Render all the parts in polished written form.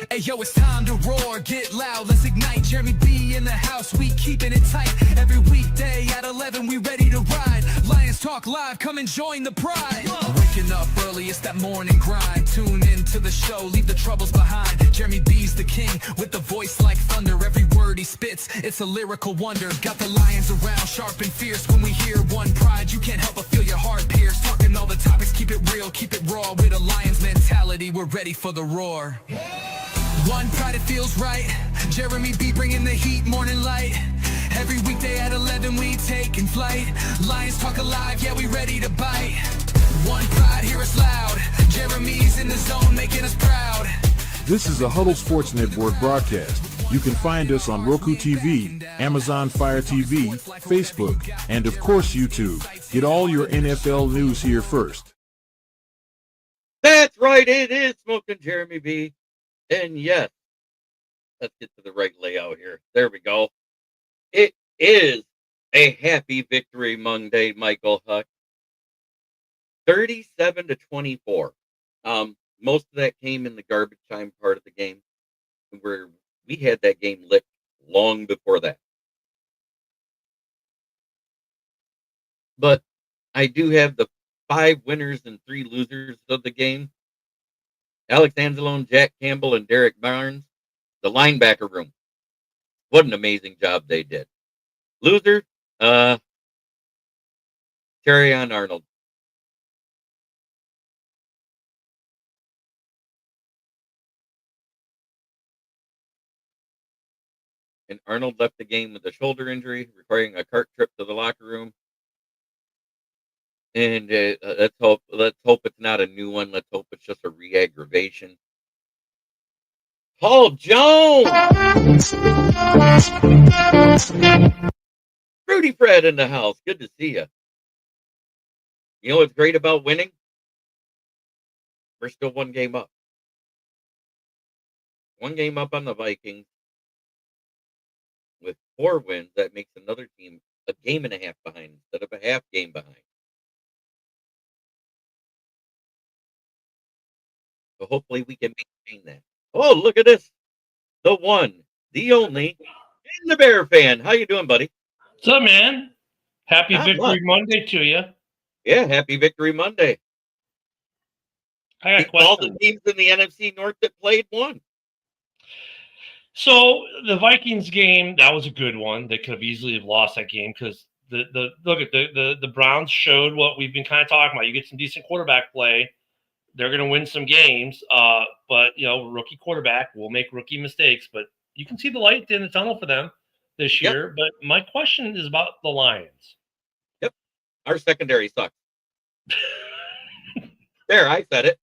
Hey yo, it's time to roar, get loud, let's ignite. Jeremy B in the house, we keeping it tight. Every weekday at 11, we ready to ride. Lions Talk Live, come and join the pride. Waking up early, it's that morning grind. Tune in to the show, leave the troubles behind. Jeremy B's the king, with the voice like thunder. Every word he spits, it's a lyrical wonder. Got the lions around, sharp and fierce. When we hear one pride, you can't help but feel your heart pierce. Talking all the topics, keep it real, keep it raw. With a lion's mentality, we're ready for the roar. One pride, it feels right. Jeremy B bringing the heat, morning light. Every weekday at 11, we taking flight. Lions Talk Alive, yeah, we ready to bite. One pride, hear us loud. Jeremy's in the zone, making us proud. This is a Huddle Sports Network broadcast. You can find us on Roku TV, Amazon Fire TV, Facebook, and of course YouTube. Get all your NFL news here first. That's right, it is Smoking Jeremy B. And yes, let's get to the right layout here. There we go. It is a happy victory Monday, Michael Huck. 37-24. Most of that came in the garbage time part of the game, where we had that game licked long before that. But I do have the 5 winners and 3 losers of the game. Alex Anzalone, Jack Campbell, and Derek Barnes, the linebacker room. What an amazing job they did. Loser, Terrion Arnold. And Arnold left the game with a shoulder injury, requiring a cart trip to the locker room. And let's hope it's not a new one. Let's hope it's just a re-aggravation. Paul Jones! Rudy Fred in the house. Good to see you. You know what's great about winning? We're still 1 game up. 1 game up on the Vikings. With 4 wins, that makes another team a game and a half behind instead of a half game behind. So hopefully we can maintain that. Oh, look at this. The one, the only, and the Bear fan. How you doing, buddy? What's up, man? Happy Not Victory much. Monday to you. Yeah, happy Victory Monday. I got a All question. the teams in the NFC North that played won. So the Vikings game, that was a good one. They could have easily have lost that game because the Browns showed what we've been kind of talking about. You get some decent quarterback play, they're going to win some games. But rookie quarterback will make rookie mistakes. But you can see the light in the tunnel for them this year. But my question is about the Lions. Yep, our secondary sucks. There, I said it.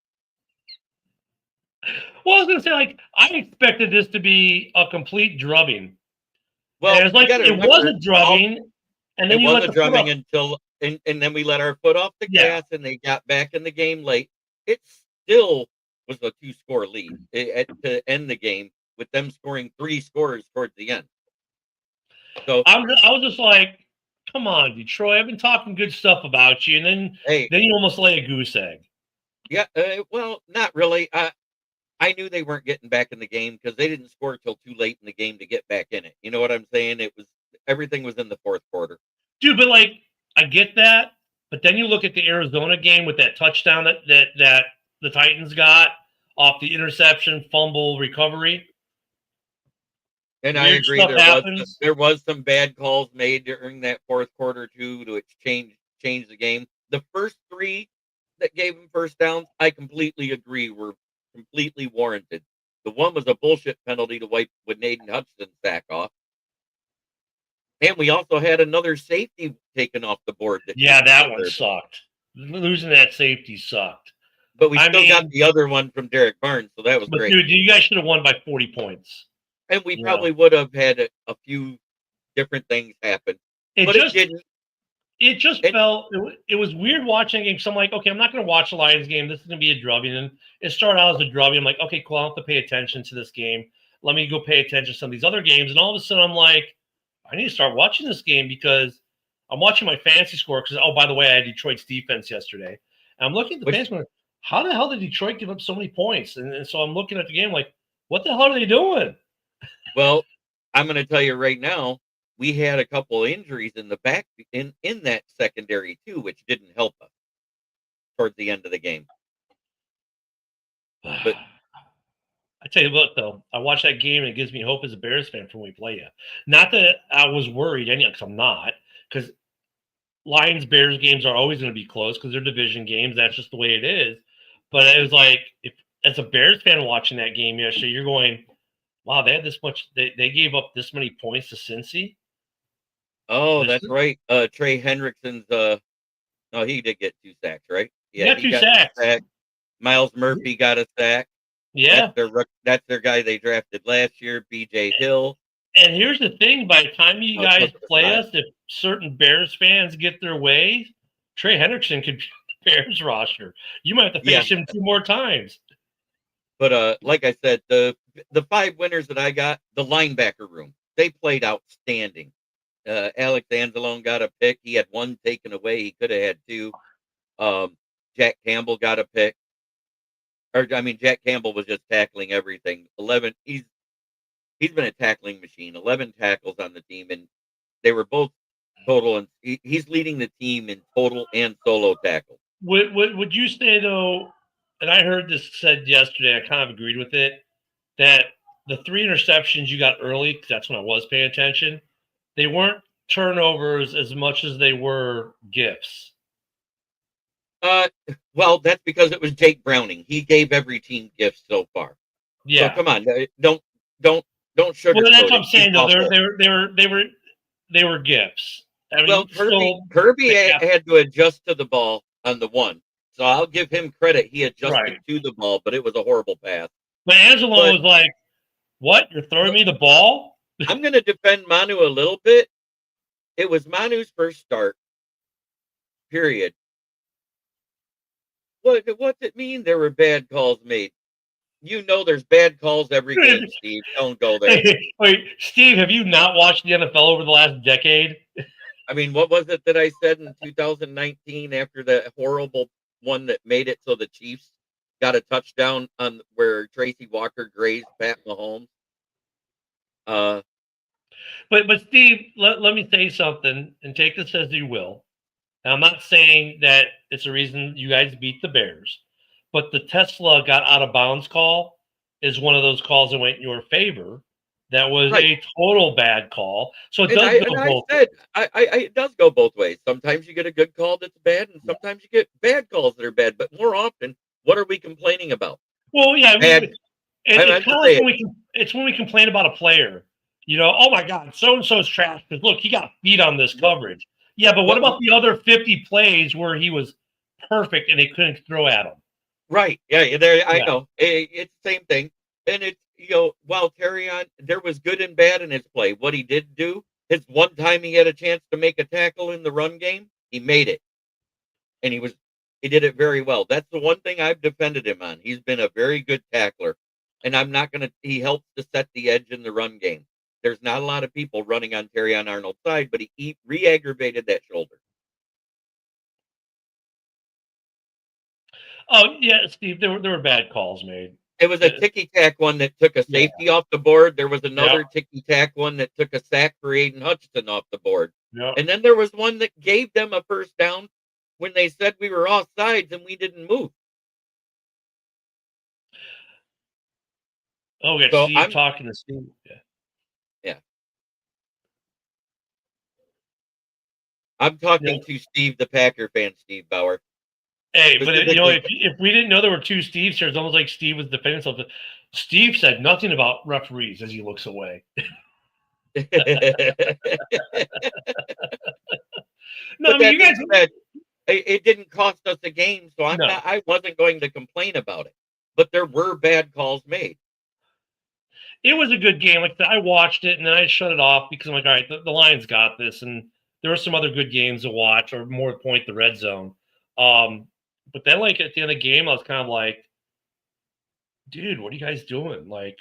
Well, I was going to say, I expected this to be a complete drubbing. Well, and it was a drubbing, and then it you was let a the drubbing until, and then we let our foot off the gas, and they got back in the game late. It still was a 2-score lead to end the game, with them scoring 3 scores towards the end. So I was just like, come on, Detroit. I've been talking good stuff about you, and then you almost lay a goose egg. Yeah, well, not really. I knew they weren't getting back in the game because they didn't score till too late in the game to get back in it. You know what I'm saying? Everything was in the 4th quarter. Dude, but I get that, but then you look at the Arizona game with that touchdown that the Titans got off the interception, fumble, recovery. And I agree, there was some bad calls made during that 4th quarter too, to change the game. The first 3 that gave them first downs, I completely agree, were completely warranted. The one was a bullshit penalty to wipe with Naden Hutchinson sack off. And we also had another safety taken off the board. That one sucked. Losing that safety sucked. But we still got the other one from Derek Barnes, so that was great. Dude, you guys should have won by 40 points. And we probably would have had a few different things happen. It didn't. It just felt it was weird watching a game. So I'm like, okay, I'm not going to watch the Lions game. This is going to be a drubbing. And it started out as a drubbing. I'm like, okay, cool. I don't have to pay attention to this game. Let me go pay attention to some of these other games. And all of a sudden, I'm like, I need to start watching this game because I'm watching my fantasy score. Because, oh, by the way, I had Detroit's defense yesterday. And I'm looking at the fantasy score. How the hell did Detroit give up so many points? And so I'm looking at the game like, What the hell are they doing? Well, I'm going to tell you right now, we had a couple injuries in the back in that secondary too, which didn't help us towards the end of the game. But I tell you what, though, I watch that game and it gives me hope as a Bears fan for when we play you. Not that I was worried, because I'm not, because Lions Bears games are always going to be close because they're division games. That's just the way it is. But it was like, if as a Bears fan watching that game yesterday, you're going, wow, they had this much. They gave up this many points to Cincy. Oh, that's right. Trey Hendrickson's. No, he did get 2 sacks, right? Yeah, he got 2 sacks. Miles Murphy got a sack. Yeah, that's their guy they drafted last year, B.J. Hill. And here's the thing: by the time you guys play us, if certain Bears fans get their way, Trey Hendrickson could be on the Bears roster. You might have to face him 2 more times. But like I said, the 5 winners that I got, the linebacker room, they played outstanding. Alex Anzalone got a pick. He had 1 taken away. He could have had 2. Jack Campbell got a pick. Jack Campbell was just tackling everything. 11. He's been a tackling machine. 11 tackles on the team, and they were both total. And he's leading the team in total and solo tackles. Would you say though? And I heard this said yesterday. I kind of agreed with it. That the 3 interceptions you got early, because that's when I was paying attention, they weren't turnovers as much as they were gifts. Well, that's because it was Jake Browning. He gave every team gifts so far. Yeah. So come on, don't sugarcoat. Well, that's what I'm saying. Though they were gifts. Kirby had to adjust to the ball on the 1, so I'll give him credit. He adjusted to the ball, but it was a horrible pass. But Anzalone was like, "What? You're throwing me the ball?" I'm going to defend Manu a little bit. It was Manu's first start. Period. What's it mean there were bad calls made? There's bad calls every game, Steve. Don't go there. Wait, Steve, have you not watched the NFL over the last decade? What was it that I said in 2019 after the horrible one that made it so the Chiefs got a touchdown on where Tracy Walker grazed Pat Mahomes? But Steve, let me say something, and take this as you will. And I'm not saying that it's a reason you guys beat the Bears, but the Tesla got out of bounds call is one of those calls that went in your favor. That was a total bad call. So it does go both ways. It does go both ways. Sometimes you get a good call that's bad, and sometimes you get bad calls that are bad. But more often, what are we complaining about? Well, yeah, it's kind of like it's when we complain about a player. Oh my God, so and so's trash because look, he got beat on this coverage. Yeah, but what about the other 50 plays where he was perfect and they couldn't throw at him? Right. Yeah. I know. It's the same thing. And it's, while Terrion, there was good and bad in his play. What he did do, his one time he had a chance to make a tackle in the run game, he made it. And he did it very well. That's the one thing I've defended him on. He's been a very good tackler. And he helps to set the edge in the run game. There's not a lot of people running on Terrion Arnold's side, but he re-aggravated that shoulder. Oh, yeah, Steve, there were bad calls made. It was a ticky-tack one that took a safety off the board. There was another ticky-tack one that took a sack for Aiden Hutchinson off the board. Yep. And then there was one that gave them a first down when they said we were offsides and we didn't move. Oh, we got Steve talking to Steve. Yeah. I'm talking to Steve, the Packer fan, Steve Bauer. Hey, but if we didn't know there were 2 Steves here, it's almost like Steve was defending himself. Steve said nothing about referees as he looks away. No, you guys said it didn't cost us a game, so I wasn't going to complain about it. But there were bad calls made. It was a good game. Like I watched it and then I shut it off because I'm like, all right, the Lions got this, and there were some other good games to watch, or more point the red zone. But then, like at the end of the game, I was kind of like, dude, what are you guys doing? Like,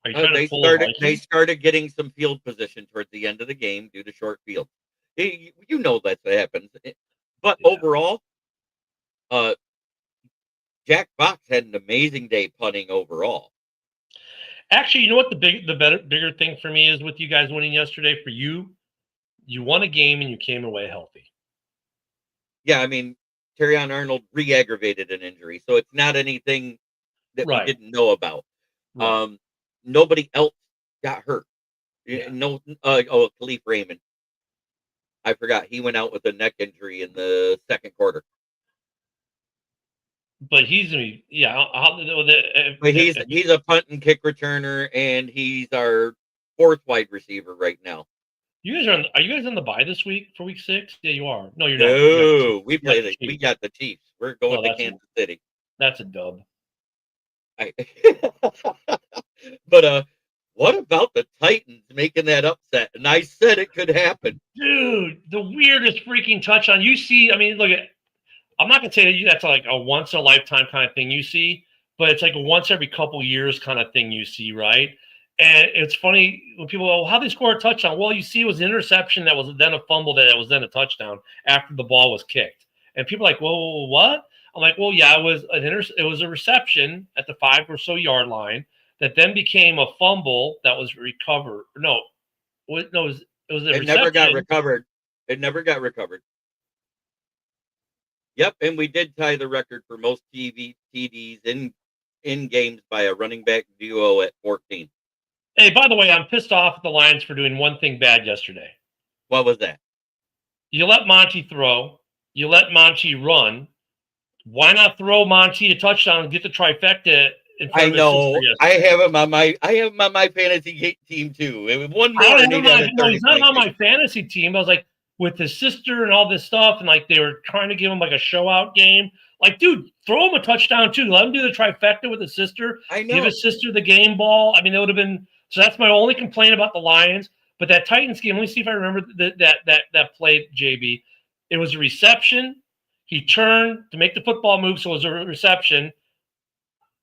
are you trying to pull they started getting some field position towards the end of the game due to short field. That happens. But overall, Jack Fox had an amazing day punting overall. Actually, you know what bigger thing for me is with you guys winning yesterday? For you won a game and you came away healthy. Yeah, I mean, Terrion Arnold re-aggravated an injury, so it's not anything that we didn't know about. Right. Nobody else got hurt. Yeah. No, Khalif Raymond. I forgot he went out with a neck injury in the second quarter. But he's he's a punt and kick returner, and he's our fourth wide receiver right now. Are you guys on the bye this week for week 6? Yeah, you are. No, you're not. No, we got the Chiefs. We're going to Kansas City. That's a dub. But what about the Titans making that upset? And I said it could happen. Dude, the weirdest freaking touchdown. You see, I mean, look at, I'm not going to say that's like a once in a lifetime kind of thing you see, but it's like a once every couple years kind of thing you see, right? And it's funny when people go, well, how they score a touchdown? Well, you see it was an interception that was then a fumble that was then a touchdown after the ball was kicked. And people are like, well, what? I'm like, well, yeah, it was a reception at the 5 or so yard line that then became a fumble that was recovered. It never got recovered. It never got recovered. Yep, and we did tie the record for most TDs in games by a running back duo at 14. Hey, by the way, I'm pissed off at the Lions for doing one thing bad yesterday. What was that? You let Monty throw. You let Monty run. Why not throw Monty a touchdown and get the trifecta? I know. I have him on my fantasy team too. It was one more. He's not on my fantasy team. I was like, with his sister and all this stuff, and like they were trying to give him like a show out game. Like, dude, throw him a touchdown too. Let him do the trifecta with his sister. I know. Give his sister the game ball. I mean, it would have been. So that's my only complaint about the Lions. But that Titans game, let me see if I remember that play, JB. It was a reception. He turned to make the football move, so it was a reception.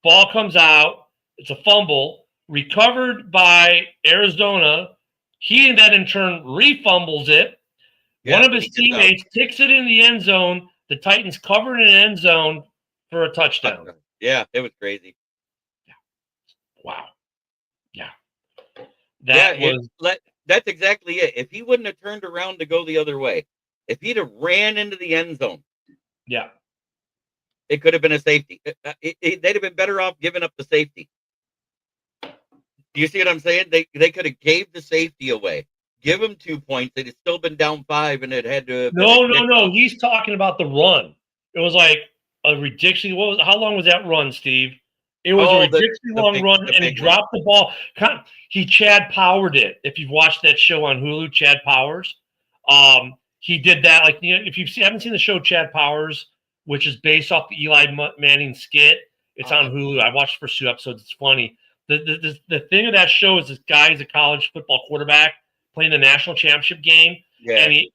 Ball comes out. It's a fumble. Recovered by Arizona. He then in turn refumbles it. Yeah, one of his teammates kicks it in the end zone. The Titans covered in an end zone for a touchdown. Yeah, it was crazy. Yeah. Wow. Yeah. That's exactly it. If he wouldn't have turned around to go the other way, if he'd have ran into the end zone, yeah, it could have been a safety. They'd have been better off giving up the safety. Do you see what I'm saying? They could have gave the safety away. Give him 2 points. They'd have still been down 5, and it had to. No. He's talking about the run. It was like a ridiculous. How long was that run, Steve? It was a ridiculously long run, and he dropped the ball. He Chad Powered it. If you've watched that show on Hulu, Chad Powers, he did that. Like, you know, if you haven't seen the show Chad Powers, which is based off the Eli Manning skit, it's on Hulu. I watched the first 2 episodes. It's funny. The thing of that show is this guy is a college football quarterback playing the national championship game, and he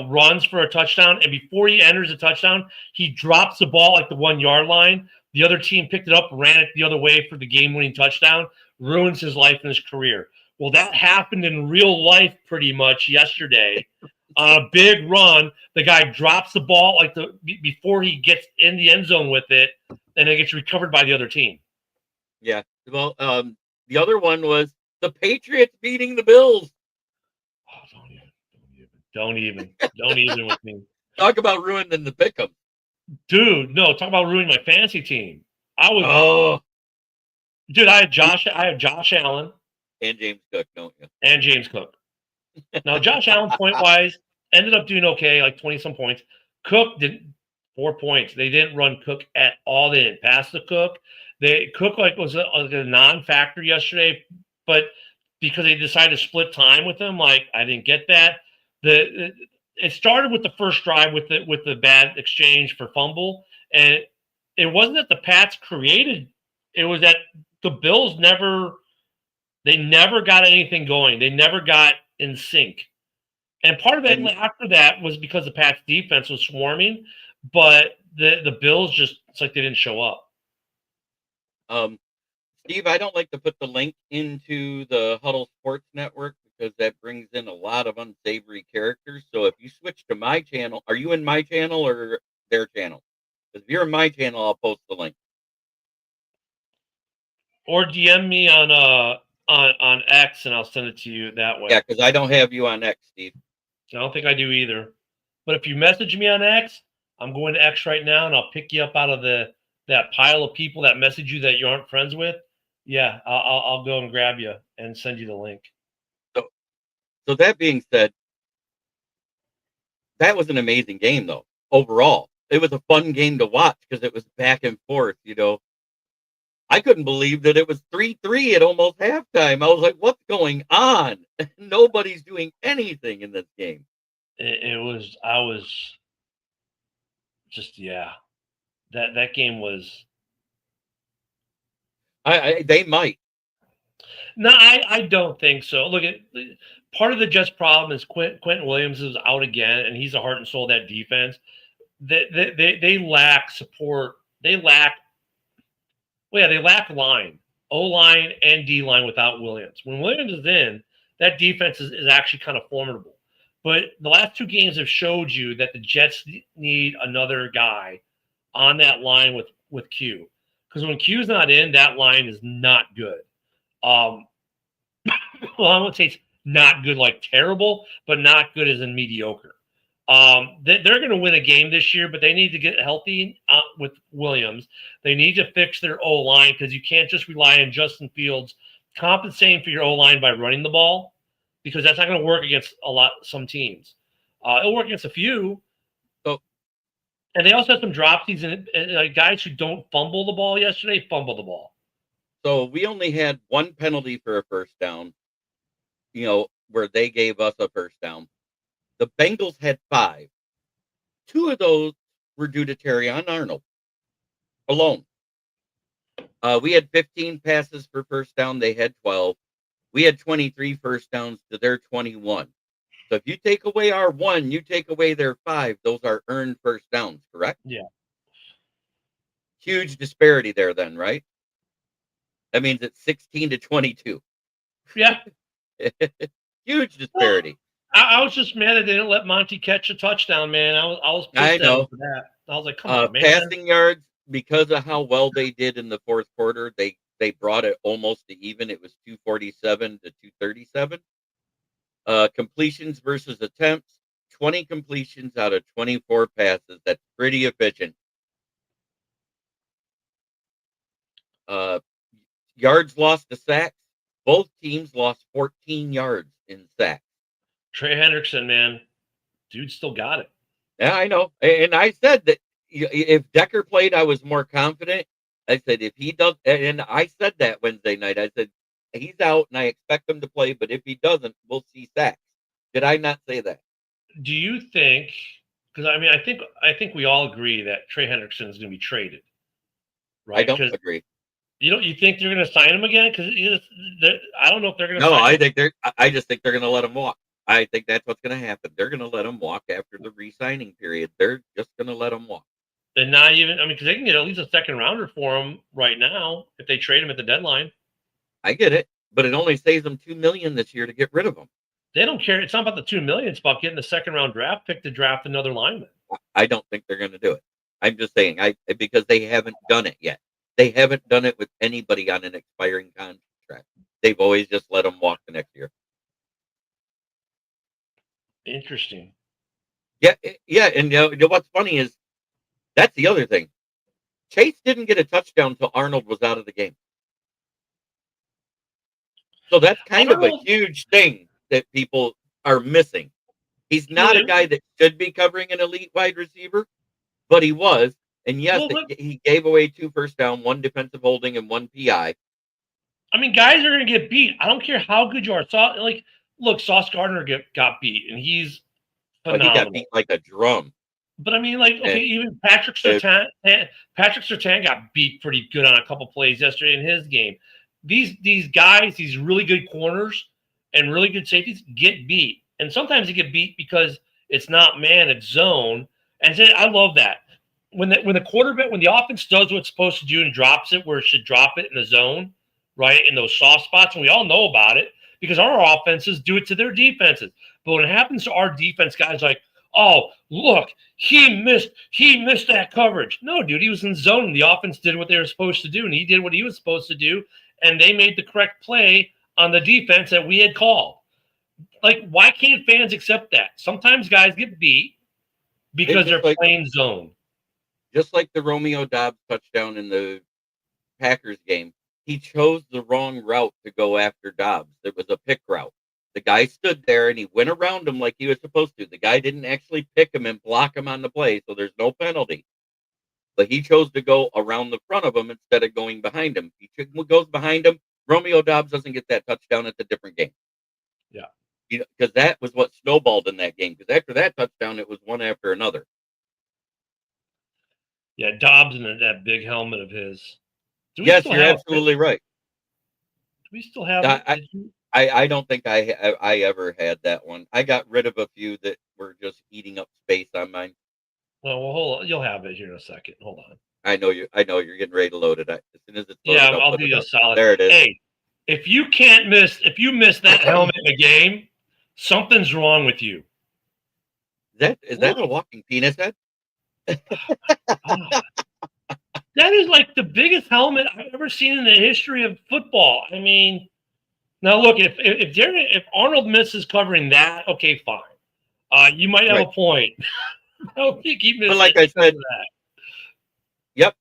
runs for a touchdown, and before he enters the touchdown, he drops the ball at the 1 yard line. The other team picked it up, ran it the other way for the game-winning touchdown, ruins his life and his career. Well, that happened in real life pretty much yesterday. On a big run, the guy drops the ball before he gets in the end zone with it, and it gets recovered by the other team. Yeah. Well, the other one was the Patriots beating the Bills. Oh, don't even with me. Talk about ruining the pick'em. Dude, no, talk about ruining my fantasy team. Dude, I have Josh Allen. And James Cook, don't you? And James Cook. Now, Josh Allen, point-wise, ended up doing okay, like 20-some points. Cook did 4 points. They didn't run Cook at all. They didn't pass the Cook. Cook was a non-factor yesterday, but because they decided to split time with him, like, I didn't get that. It started with the first drive with the bad exchange for fumble, and it wasn't that the Pats created. It was that the Bills never got anything going. They never got in sync, and part of it after that was because the Pats defense was swarming, but the Bills it's like they didn't show up. Steve, I don't like to put the link into the Huddle Sports Network because that brings in a lot of unsavory characters. So if you switch to my channel, are you in my channel or their channel? Because if you're in my channel, I'll post the link. Or DM me on X, and I'll send it to you that way. Yeah, because I don't have you on X, Steve. I don't think I do either. But if you message me on X, I'm going to X right now, and I'll pick you up out of that pile of people that message you that you aren't friends with. Yeah, I'll go and grab you and send you the link. So that being said, that was an amazing game, though. Overall, it was a fun game to watch because it was back and forth. I couldn't believe that it was 3-3 at almost halftime. I was like, "What's going on?" Nobody's doing anything in this game. I was just that game was. They might. No, I don't think so. Look at part of the Jets' problem is Quentin Williams is out again, and he's the heart and soul of that defense. They lack support. They lack line, O-line and D-line without Williams. When Williams is in, that defense is actually kind of formidable. But the last two games have showed you that the Jets need another guy on that line with Q. Because when Q's not in, that line is not good. Well, I won't say it's not good like terrible, but not good as in mediocre. They're going to win a game this year, but they need to get healthy with Williams. They need to fix their O-line because you can't just rely on Justin Fields compensating for your O-line by running the ball because that's not going to work against some teams. It'll work against a few. And they also have some dropsies and guys who don't fumble the ball yesterday fumble the ball. So we only had one penalty for a first down, where they gave us a first down. The Bengals had 5. 2 of those were due to Terrion Arnold alone. We had 15 passes for first down. They had 12. We had 23 first downs to their 21. So if you take away our 1, you take away their 5. Those are earned first downs, correct? Yeah. Huge disparity there then, right? That means it's 16-22. Yeah. Huge disparity. I was just mad that they didn't let Monty catch a touchdown, man. I was pissed at him for that. I was like, come on, man. Passing yards, because of how well they did in the fourth quarter, they brought it almost to even. It was 247 to 237. Completions versus attempts, 20 completions out of 24 passes. That's pretty efficient. Yards lost to sacks. Both teams lost 14 yards in sacks. Trey Hendrickson, man, dude still got it. Yeah, I know. And I said that if Decker played, I was more confident. I said, if he does, and I said that Wednesday night, I said, he's out and I expect him to play, but if he doesn't, we'll see sacks. Did I not say that? Do you think, because I think we all agree that Trey Hendrickson is going to be traded, right? I don't agree. You think they're going to sign him again? Because I don't know if they're going to. No, I just think they're going to let him walk. I think that's what's going to happen. They're going to let him walk after the re-signing period. They're just going to let him walk. And not even, because they can get at least a second rounder for him right now if they trade him at the deadline. I get it, but it only saves them $2 million this year to get rid of him. They don't care. It's not about the $2 million. It's about getting the second round draft pick to draft another lineman. I don't think they're going to do it. I'm just saying, because they haven't done it yet. They haven't done it with anybody on an expiring contract. They've always just let them walk the next year. Interesting. Yeah, and what's funny is that's the other thing. Chase didn't get a touchdown until Arnold was out of the game. So that's kind of a huge thing that people are missing. He's not a guy that should be covering an elite wide receiver, but he was. And yes, he gave away 2 first down, 1 defensive holding, and 1 PI. Guys are going to get beat. I don't care how good you are. Sauce Gardner got beat, and he's phenomenal. He got beat like a drum. But even Patrick Surtain got beat pretty good on a couple plays yesterday in his game. These guys, these really good corners and really good safeties get beat. And sometimes they get beat because it's not man, it's zone. And I love that. When the offense does what it's supposed to do and drops it where it should drop it in the zone, right, in those soft spots, and we all know about it because our offenses do it to their defenses. But when it happens to our defense, guys like, oh, look, he missed that coverage. No, dude, he was in zone. And the offense did what they were supposed to do, and he did what he was supposed to do, and they made the correct play on the defense that we had called. Like, why can't fans accept that? Sometimes guys get beat because they're playing zone. Just like the Romeo Doubs touchdown in the Packers game, he chose the wrong route to go after Dobbs. It was a pick route. The guy stood there and he went around him like he was supposed to. The guy didn't actually pick him and block him on the play, so there's no penalty. But he chose to go around the front of him instead of going behind him. He goes behind him. Romeo Doubs doesn't get that touchdown. It's a different game. Yeah. Because that was what snowballed in that game. Because after that touchdown, it was one after another. Yeah, Dobbs and that big helmet of his. Yes, you're absolutely right. Do we still have it? I don't think I ever had that one. I got rid of a few that were just eating up space on mine. Well, hold on. You'll have it here in a second. Hold on. I know you're getting ready to load it. As soon as it's loaded, yeah, I'll do you a solid. There it is. Hey, if you miss that helmet in a game, something's wrong with you. Is that a walking penis head? That is like the biggest helmet I've ever seen in the history of football. I mean, now look, if Arnold misses covering that, okay, fine. You might have a point. I don't think he missed. But like I said, yep,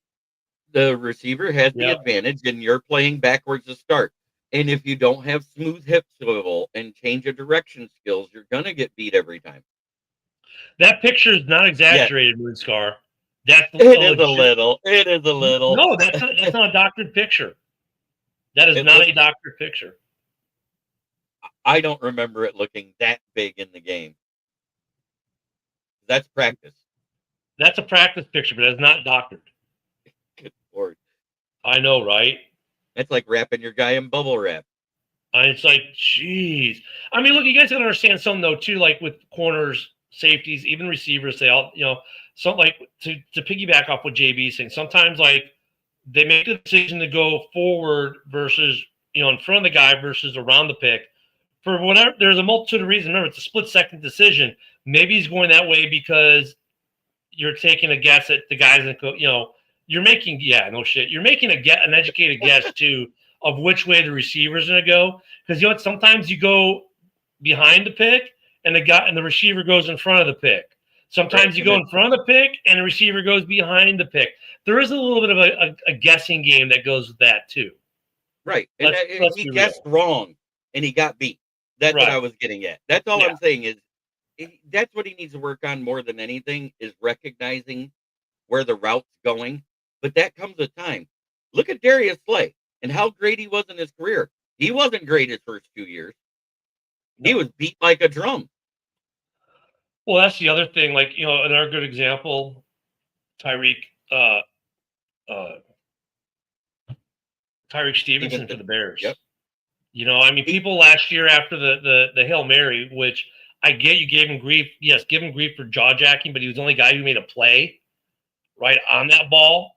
the receiver has the advantage, and you're playing backwards to start. And if you don't have smooth hip swivel and change of direction skills, you're gonna get beat every time. That picture is not exaggerated, Moonscar. It is a little. No, that's not a doctored picture. That is not a doctored picture. I don't remember it looking that big in the game. That's practice. That's a practice picture, but it's not doctored. Good Lord. I know, right? It's like wrapping your guy in bubble wrap. It's like, jeez. I mean, look, you guys gotta understand something though, too. Like with corners, safeties, even receivers, they all, so like to piggyback off what JB is saying. Sometimes like they make the decision to go forward versus in front of the guy versus around the pick for whatever. There's a multitude of reasons. Remember, it's a split-second decision. Maybe he's going that way because you're taking a guess at the guys that you're making you're making an educated guess too of which way the receiver's going to go, because what, sometimes you go behind the pick and the receiver goes in front of the pick. Sometimes you go in front of the pick and the receiver goes behind the pick. There is a little bit of a guessing game that goes with that too. Right. And he guessed wrong and he got beat. That's what I was getting at. That's all I'm saying is that's what he needs to work on more than anything, is recognizing where the route's going. But that comes with time. Look at Darius Slay and how great he was in his career. He wasn't great his first 2 years. No. He was beat like a drum. Well, that's the other thing. Like, another good example, Tyreek Stevenson for the Bears. Yep. I mean, people last year after the Hail Mary, which I get you gave him grief. Yes, give him grief for jaw jacking, but he was the only guy who made a play right on that ball.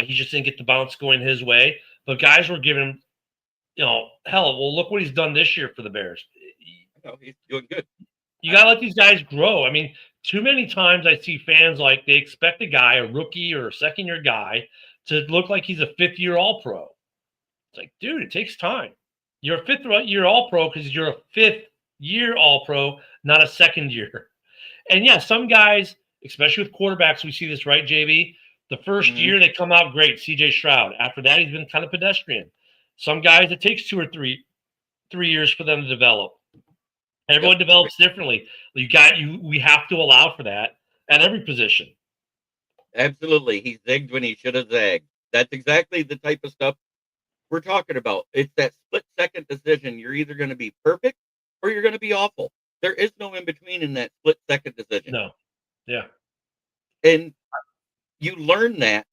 He just didn't get the bounce going his way. But guys were giving him, hell, well, look what he's done this year for the Bears. He's doing good. You got to let these guys grow. I mean, too many times I see fans like they expect a guy, a rookie or a second-year guy, to look like he's a fifth-year All-Pro. It's like, dude, it takes time. You're a fifth-year All-Pro because you're a fifth-year All-Pro, not a second year. And, yeah, some guys, especially with quarterbacks, we see this, right, JB? The first year they come out great, C.J. Stroud. After that, he's been kind of pedestrian. Some guys, it takes 2 or 3 years for them to develop. Everyone develops differently. We have to allow for that at every position. Absolutely. He zigged when he should have zagged. That's exactly the type of stuff we're talking about. It's that split-second decision. You're either going to be perfect or you're going to be awful. There is no in-between in that split-second decision. No. Yeah. And you learn that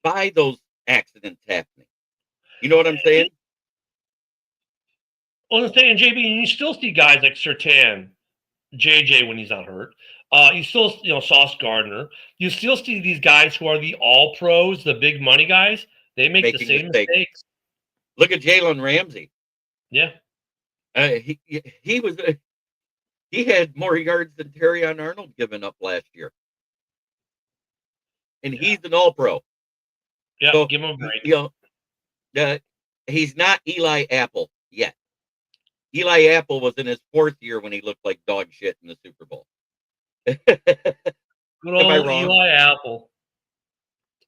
by those accidents happening. You know what I'm saying? Well, the thing, JB, you still see guys like Surtain, JJ when he's not hurt. You still, Sauce Gardner. You still see these guys who are the all-pros, the big money guys. They make the same mistakes. Look at Jalen Ramsey. Yeah. He was He had more yards than Terrion Arnold given up last year. And he's an all-pro. Yeah, so, give him a break. He's not Eli Apple yet. Eli Apple was in his 4th year when he looked like dog shit in the Super Bowl. Good old Eli Apple.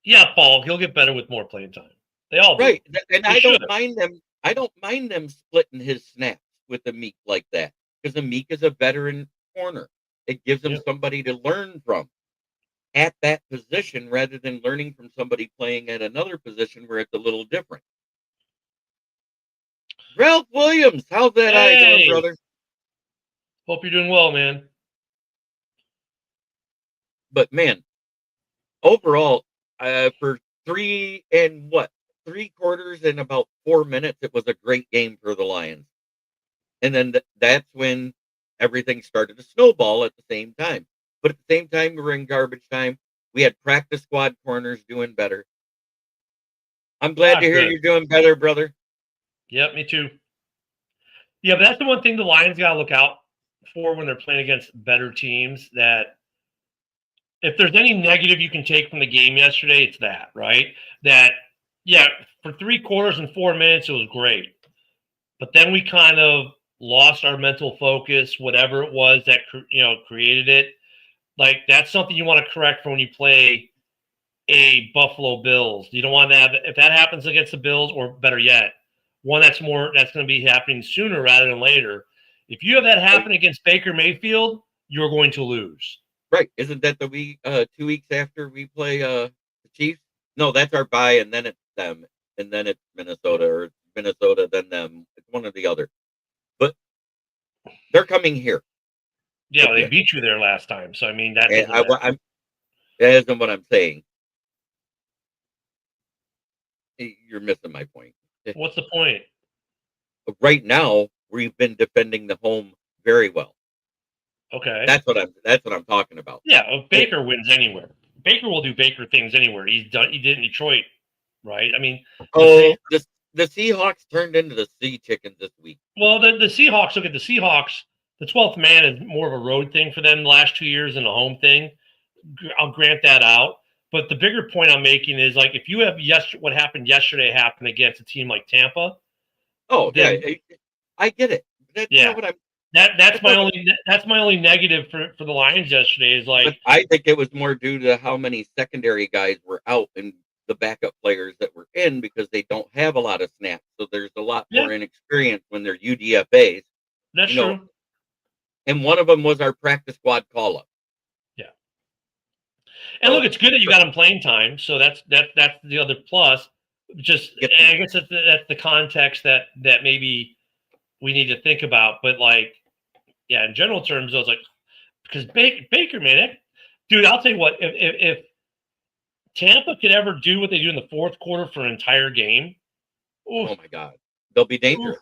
Yeah, Paul, he'll get better with more playing time. They all do. Right. And I don't mind them. I don't mind them splitting his snaps with Amik like that, because Amik is a veteran corner. It gives him somebody to learn from at that position rather than learning from somebody playing at another position where it's a little different. Ralph Williams, how's that eye doing, brother? Hope you're doing well, man. But man, overall, for 3 quarters and about 4 minutes, it was a great game for the Lions. And then that's when everything started to snowball at the same time. But at the same time, we were in garbage time. We had practice squad corners doing better. I'm glad to hear you're doing better, brother. Yep, me too. Yeah, but that's the one thing the Lions got to look out for when they're playing against better teams, that if there's any negative you can take from the game yesterday, it's that, right? That, yeah, for 3 quarters and 4 minutes, it was great. But then we kind of lost our mental focus, whatever it was that, created it. Like, that's something you want to correct for when you play a Buffalo Bills. You don't want to have, if that happens against the Bills, or better yet, one that's going to be happening sooner rather than later. If you have that happen against Baker Mayfield, you're going to lose. Right. Isn't that the week 2 weeks after we play the Chiefs? No, that's our bye, and then it's them, and then it's Minnesota, or Minnesota, then them. It's one or the other. But they're coming here. Yeah, they beat you there last time. So I mean, that isn't what I'm saying. You're missing my point. What's the point? Right now, we've been defending the home very well. Okay, that's what I'm talking about. Yeah, if Baker wins anywhere. Baker will do Baker things anywhere. He did in Detroit, right? I mean, the Seahawks turned into the Sea Chickens this week. Well, the Seahawks. Look at the Seahawks. The 12th man is more of a road thing for them the last 2 years than a home thing. I'll grant that out. But the bigger point I'm making is, like, if you have what happened yesterday happen against a team like Tampa. Oh, yeah, I get it. That's not what I'm. That's my only negative for the Lions yesterday is, like, but I think it was more due to how many secondary guys were out and the backup players that were in, because they don't have a lot of snaps. So there's a lot more inexperience when they're UDFAs. That's true. And one of them was our practice squad call up. Yeah. And look, it's good that you got him playing time. So that's the other plus. Just, I guess that's the context that maybe we need to think about. But, like, yeah, in general terms, I was like, because Baker, man, dude, I'll tell you what, if Tampa could ever do what they do in the 4th quarter for an entire game, oh my God, they'll be dangerous.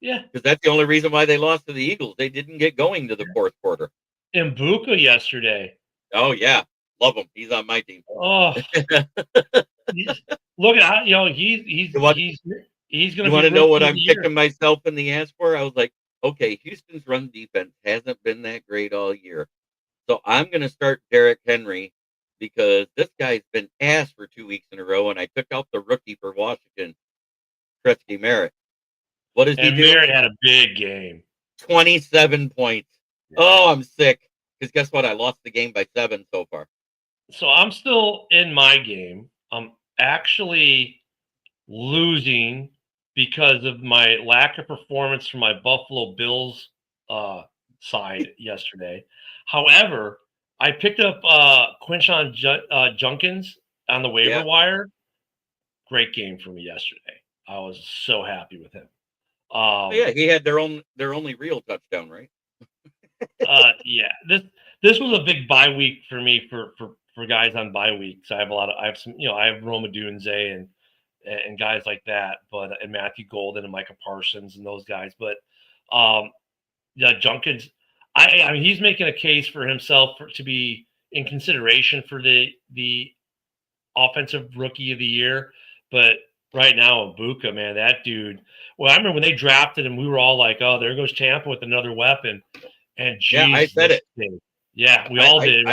Yeah, because that's the only reason why they lost to the Eagles. They didn't get going to the 4th quarter. Mbuka yesterday. Oh yeah, love him. He's on my team. Oh, look at he's going to. You want to know what I'm kicking myself in the ass for? I was like, okay, Houston's run defense hasn't been that great all year, so I'm going to start Derrick Henry, because this guy's been ass for 2 weeks in a row, and I took out the rookie for Washington, Tretzky Merritt. What does he do? Merritt had a big game. 27 points. Yeah. Oh, I'm sick. Because guess what? I lost the game by 7 so far. So I'm still in my game. I'm actually losing because of my lack of performance from my Buffalo Bills side yesterday. However, I picked up Quinshon Judkins on the waiver wire. Great game for me yesterday. I was so happy with him. He had their only real touchdown, right? Yeah, this was a big bye week for me for guys on bye weeks. I have I have Roma Dunze and guys like that, and Matthew Golden and Micah Parsons and those guys. But Junkins, I mean, he's making a case for himself to be in consideration for the offensive rookie of the year. But right now, Mbuka, man, that dude. Well, I remember when they drafted him, we were all like, "Oh, there goes Tampa with another weapon." And Yeah, I said it. Yeah, we all did.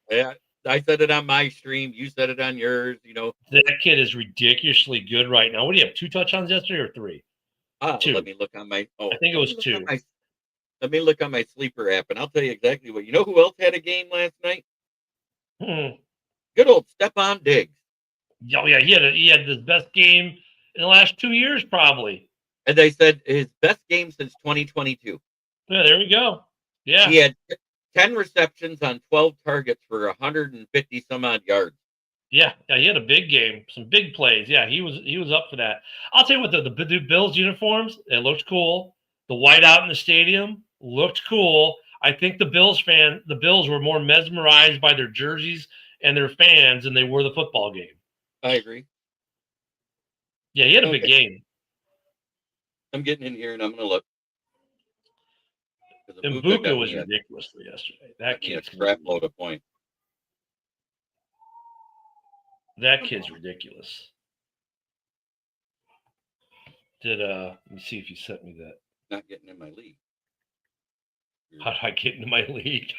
Yeah, I said it on my stream. You said it on yours. That kid is ridiculously good right now. What do you have? 2 touchdowns yesterday or 3? 2. Let me look on my. I think it was 2. Let me look on my sleeper app, and I'll tell you exactly what. You know who else had a game last night? Good old Stephon Diggs. Oh yeah, he had the best game in the last 2 years, probably. And they said his best game since 2022. Yeah, there we go. Yeah, he had 10 receptions on 12 targets for 150 some odd yards. Yeah, he had a big game, some big plays. Yeah, he was up for that. I'll tell you what, the Bills uniforms, it looked cool. The white out in the stadium looked cool. I think the Bills were more mesmerized by their jerseys and their fans than they were the football game. I agree. Yeah, he had a big game. I'm getting in here and I'm going to look. And Buka was ridiculous for yesterday. That kid's a crap load of points. That kid's ridiculous. Let me see if you sent me that. Not getting in my league. How did I get into my league?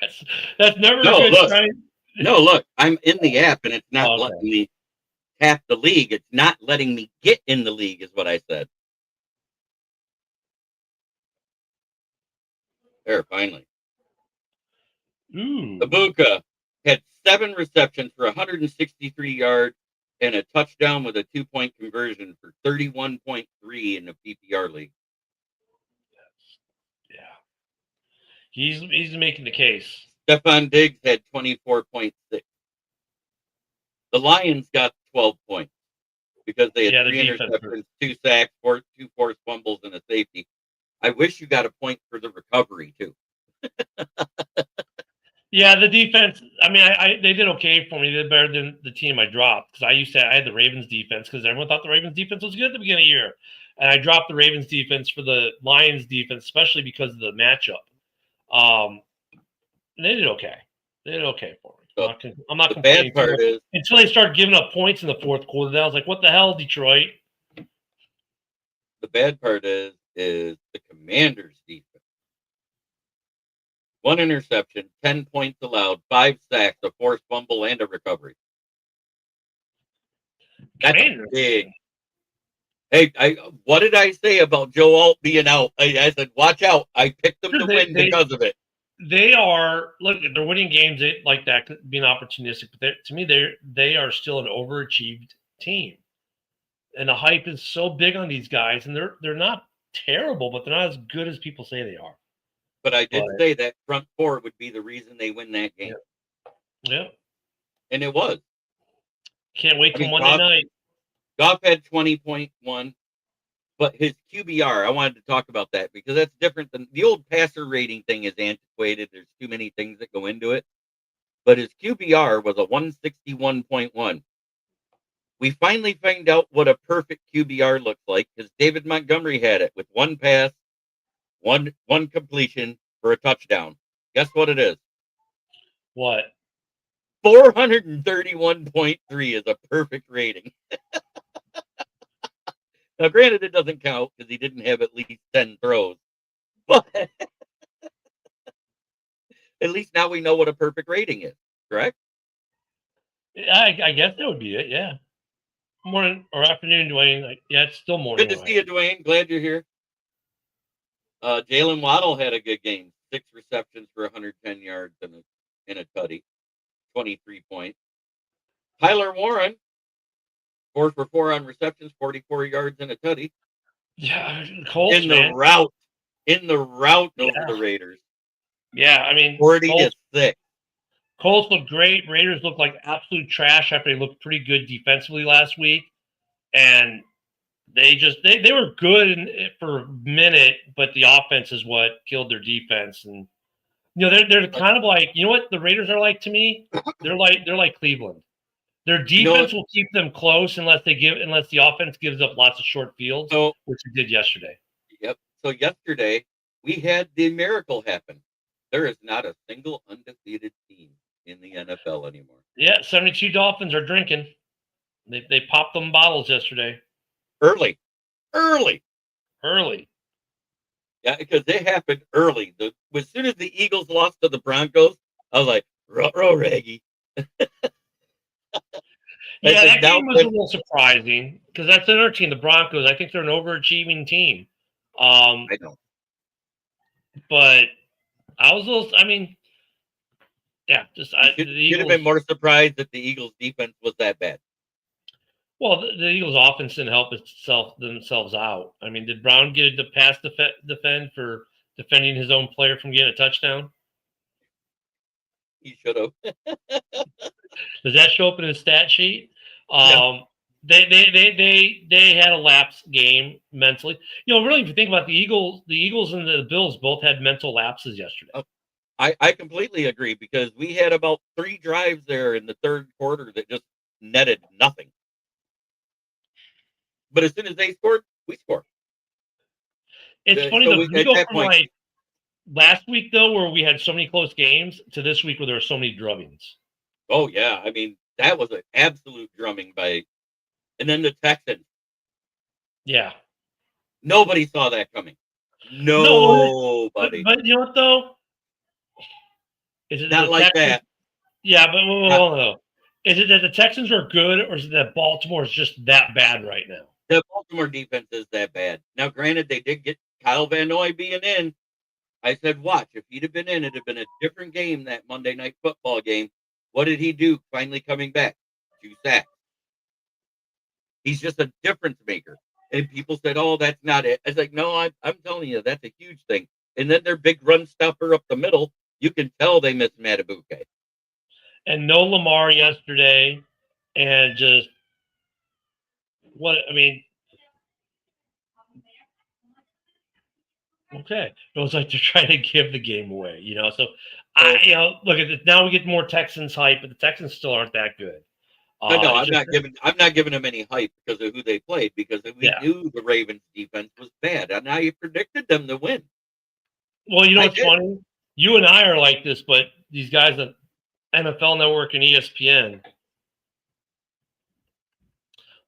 That's never a good sign. No, look, I'm in the app and it's not letting me tap the league. It's not letting me get in the league, is what I said. There, finally. Ooh. Ibuka had 7 receptions for 163 yards and a touchdown with a 2-point conversion for 31.3 in the PPR league. Yeah. He's making the case. Stephon Diggs had 24.6. The Lions got 12 points because they had 3 interceptions, 2 sacks, 2 forced fumbles, and a safety. I wish you got a point for the recovery, too. Yeah, the defense. I mean, they did okay for me. They did better than the team I dropped because I had the Ravens defense because everyone thought the Ravens defense was good at the beginning of the year, and I dropped the Ravens defense for the Lions defense, especially because of the matchup. And they did okay. They did okay for me. So I'm not bad complaining. part is until they started giving up points in the fourth quarter. Then I was like, "What the hell, Detroit?" The bad part is the Commanders' defense. 1 interception, 10 points allowed, 5 sacks, a forced fumble, and a recovery. That's big. Hey, what did I say about Joe Alt being out? I said, watch out. I picked them to win because of it. They are they're winning games like that, being opportunistic. But to me, they are still an overachieved team, and the hype is so big on these guys, and they're not terrible, but they're not as good as people say they are. But I did say that front 4 would be the reason they win that game. Yeah. And it was. Can't wait till Monday night. Goff had 20.1, but his QBR, I wanted to talk about that because that's different than the old passer rating thing is antiquated. There's too many things that go into it. But his QBR was a 161.1. We finally find out what a perfect QBR looks like because David Montgomery had it with 1 pass, one completion for a touchdown. Guess what it is? What? 431.3 is a perfect rating. Now, granted, it doesn't count because he didn't have at least 10 throws. But at least now we know what a perfect rating is, correct? I guess that would be it, yeah. Morning or afternoon, Dwayne. It's still morning. Good to see you, Dwayne. Glad you're here. Jalen Waddle had a good game. 6 receptions for 110 yards and a tutty. 23 points. Tyler Warren, 4 for 4 on receptions, 44 yards and a tutty. Yeah, Colts, in the route over the Raiders. Yeah, I mean 40-6. Colts look great. Raiders look like absolute trash after they looked pretty good defensively last week, and they were good for a minute, but the offense is what killed their defense. And they're kind of like, you know what the Raiders are like to me? They're like Cleveland. Their defense will keep them close unless the offense gives up lots of short fields, which it did yesterday. Yep. So yesterday we had the miracle happen. There is not a single undefeated team in the NFL anymore. Yeah, 72 Dolphins are drinking. They popped them bottles yesterday. Early. Yeah, because it happened early. As soon as the Eagles lost to the Broncos, I was like, ruh-roh, Raggy. Yeah, that now, game was a little surprising because that's another team, the Broncos. I think they're an overachieving team. I know. But I was a little, I mean, yeah, just the You'd have Eagles. been more surprised that the Eagles' defense was that bad. Well, the Eagles' offense didn't help themselves out. I mean, did Brown get a pass defend for defending his own player from getting a touchdown? He should have. Does that show up in his stat sheet? No. They had a lapse game mentally. You know, really, if you think about the Eagles and the Bills both had mental lapses yesterday. I completely agree because we had about 3 drives there in the third quarter that just netted nothing. But as soon as they scored, we scored. It's funny though, we at go that from point, like last week though, where we had so many close games, to this week where there were so many drubbings. oh yeah, I mean that was an absolute drumming by, and then the Texans. Yeah, Nobody saw that coming. no, Nobody. but you know what though? Is it Not the like Texans? that. Yeah, but Not- hold on, though. Is it that the Texans are good, or is it that Baltimore is just that bad right now? The Baltimore defense is that bad. Now, granted, they did get Kyle Van Noy being in. I said, watch, if he'd have been in, it'd have been a different game, that Monday Night Football game. What did he do finally coming back? 2 sacks. He's just a difference maker. And people said, oh, that's not it. I was like, no, I'm telling you, that's a huge thing. And then their big run stopper up the middle, you can tell they missed Matabuke. And no Lamar yesterday, and just what I mean. Okay, it was like they're trying to give the game away, you know. So look at this. Now we get more Texans hype, but the Texans still aren't that good. No, I'm not giving them any hype because of who they played, because we knew the Ravens defense was bad, and I predicted them to win. Well, you know what's funny? You and I are like this, but these guys at NFL Network and ESPN.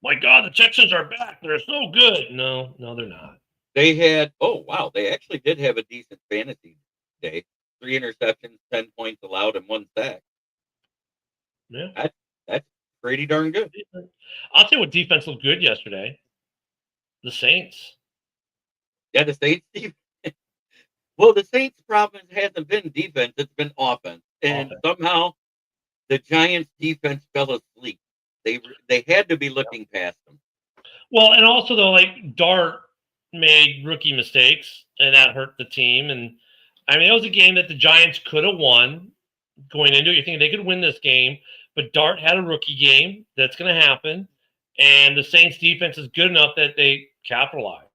My God, the Texans are back. They're so good. No, they're not. They had, they actually did have a decent fantasy day. 3 interceptions, 10 points allowed, and 1 sack. Yeah. That's pretty darn good. I'll tell you what defense looked good yesterday. The Saints. Yeah, the Saints defense. Well, the Saints' problem hasn't been defense, it's been offense. And somehow the Giants' defense fell asleep. They had to be looking past them. Well, and also, though, like Dart made rookie mistakes, and that hurt the team. And, I mean, it was a game that the Giants could have won going into it. You're thinking they could win this game, but Dart had a rookie game. That's going to happen. And the Saints' defense is good enough that they capitalized.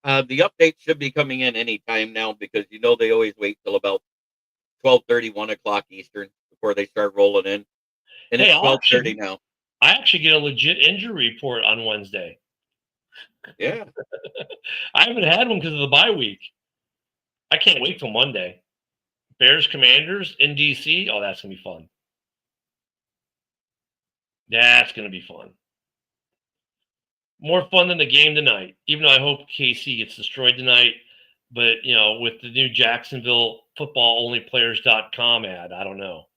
The update should be coming in any time now, because they always wait till about 12:30, 1 o'clock Eastern before they start rolling in. And it's 12:30 now. I actually get a legit injury report on Wednesday. Yeah. I haven't had one because of the bye week. I can't wait till Monday. Bears Commanders in DC. Oh, that's going to be fun. That's going to be fun. More fun than the game tonight, even though I hope KC gets destroyed tonight. But, with the new Jacksonville footballonlyplayers.com ad, I don't know.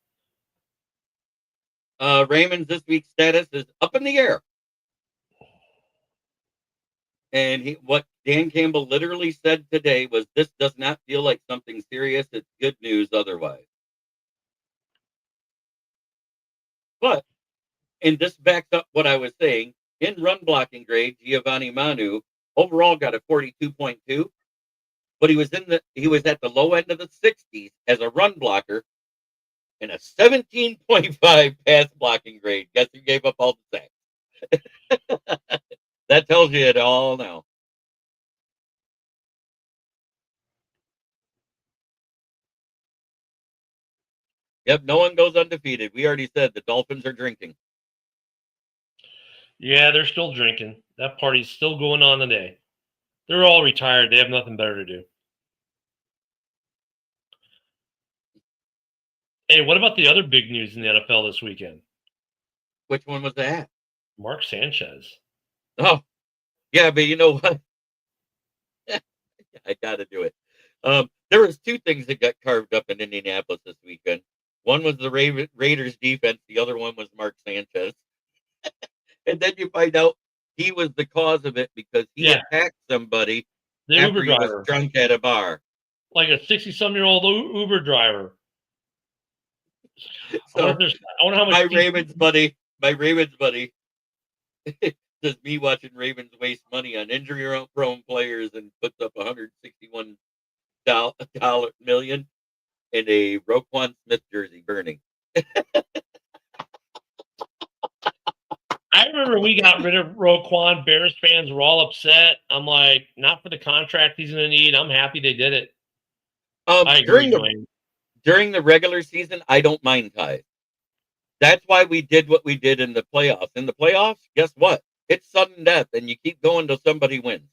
Raymond's this week's status is up in the air. And what Dan Campbell literally said today was, this does not feel like something serious. It's good news otherwise. But, and this backs up what I was saying, in run blocking grade, Giovanni Manu overall got a 42.2, but he was at the low end of the 60s as a run blocker, and a 17.5 pass blocking grade. Guess who gave up all the sacks? That tells you it all now. Yep, no one goes undefeated. We already said the Dolphins are drinking. Yeah, they're still drinking. That party's still going on today. They're all retired. They have nothing better to do. Hey, what about the other big news in the NFL this weekend? Which one was that? Mark Sanchez. Oh, yeah, but you know what? I got to do it. There was two things that got carved up in Indianapolis this weekend. One was the Raiders defense. The other one was Mark Sanchez. And then you find out he was the cause of it because he attacked somebody the after Uber he driver, was drunk at a bar. like a 60-some-year-old Uber driver. So I wonder how much my Ravens buddy does me watching Ravens waste money on injury-prone players and puts up $161 million in a Roquan Smith jersey burning. I remember we got rid of Roquan. Bears fans were all upset. I'm like, not for the contract he's going to need. I'm happy they did it. I agree, during the regular season, I don't mind ties. That's why we did what we did in the playoffs. In the playoffs, guess what? It's sudden death, and you keep going till somebody wins.